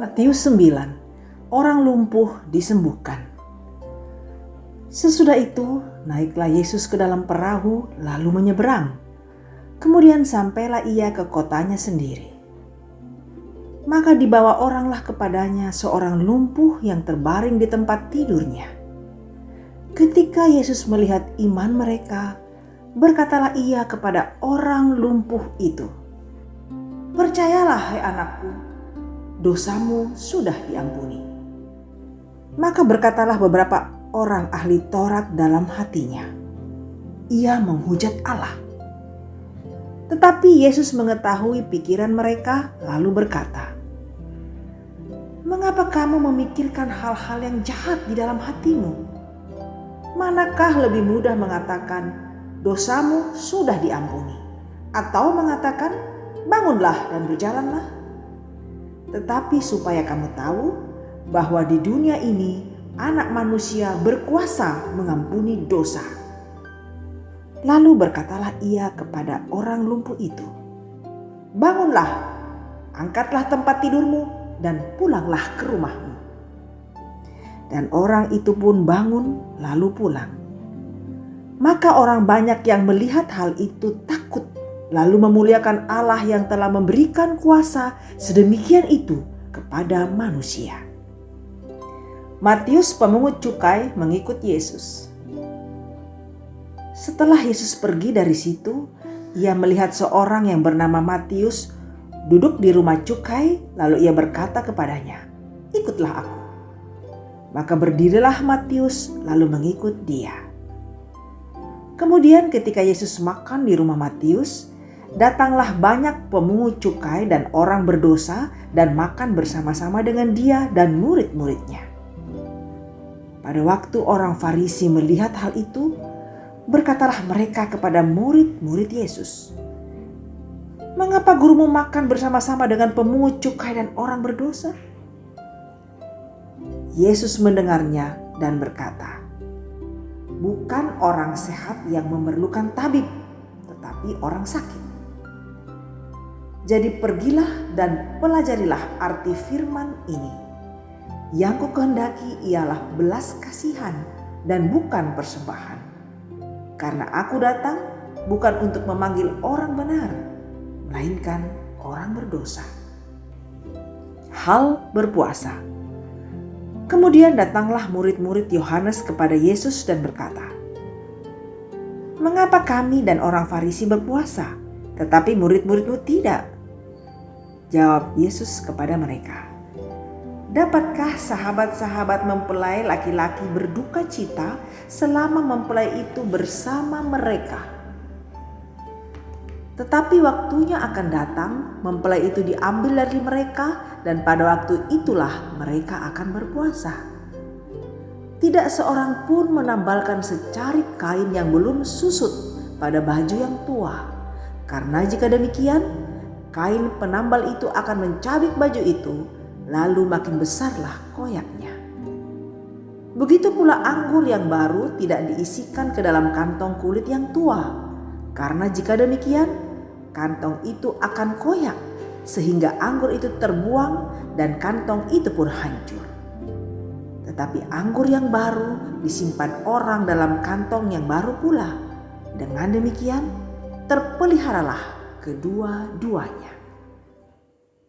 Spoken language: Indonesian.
Matius 9, orang lumpuh disembuhkan. Sesudah itu, naiklah Yesus ke dalam perahu lalu menyeberang. Kemudian sampailah ia ke kotanya sendiri. Maka dibawa oranglah kepadanya seorang lumpuh yang terbaring di tempat tidurnya. Ketika Yesus melihat iman mereka, berkatalah ia kepada orang lumpuh itu, "Percayalah, hai anakku, dosamu sudah diampuni." Maka berkatalah beberapa orang ahli Taurat dalam hatinya, "Ia menghujat Allah." Tetapi Yesus mengetahui pikiran mereka lalu berkata, "Mengapa kamu memikirkan hal-hal yang jahat di dalam hatimu? Manakah lebih mudah mengatakan, dosamu sudah diampuni, atau mengatakan, bangunlah dan berjalanlah? Tetapi supaya kamu tahu bahwa di dunia ini Anak Manusia berkuasa mengampuni dosa." Lalu berkatalah ia kepada orang lumpuh itu, "Bangunlah, angkatlah tempat tidurmu dan pulanglah ke rumahmu." Dan orang itu pun bangun lalu pulang. Maka orang banyak yang melihat hal itu takut, lalu memuliakan Allah yang telah memberikan kuasa sedemikian itu kepada manusia. Matius pemungut cukai mengikut Yesus. Setelah Yesus pergi dari situ, ia melihat seorang yang bernama Matius duduk di rumah cukai, lalu ia berkata kepadanya, "Ikutlah aku." Maka berdirilah Matius lalu mengikut dia. Kemudian ketika Yesus makan di rumah Matius, datanglah banyak pemungut cukai dan orang berdosa dan makan bersama-sama dengan dia dan murid-muridnya. Pada waktu orang Farisi melihat hal itu, berkatalah mereka kepada murid-murid Yesus, "Mengapa gurumu makan bersama-sama dengan pemungut cukai dan orang berdosa?" Yesus mendengarnya dan berkata, "Bukan orang sehat yang memerlukan tabib, tetapi orang sakit. Jadi pergilah dan pelajarilah arti firman ini. Yang kukehendaki ialah belas kasihan dan bukan persembahan. Karena aku datang bukan untuk memanggil orang benar, melainkan orang berdosa." Hal berpuasa. Kemudian datanglah murid-murid Yohanes kepada Yesus dan berkata, "Mengapa kami dan orang Farisi berpuasa, tetapi murid-muridmu tidak?" Jawab Yesus kepada mereka, "Dapatkah sahabat-sahabat mempelai laki-laki berduka cita selama mempelai itu bersama mereka? Tetapi waktunya akan datang, mempelai itu diambil dari mereka, dan pada waktu itulah mereka akan berpuasa. Tidak seorang pun menambalkan secarik kain yang belum susut pada baju yang tua, karena jika demikian, kain penambal itu akan mencabik baju itu, lalu makin besarlah koyaknya. Begitu pula anggur yang baru tidak diisikan ke dalam kantong kulit yang tua, karena jika demikian, kantong itu akan koyak, sehingga anggur itu terbuang dan kantong itu pun hancur. Tetapi anggur yang baru disimpan orang dalam kantong yang baru pula. Dengan demikian, terpeliharalah kedua-duanya."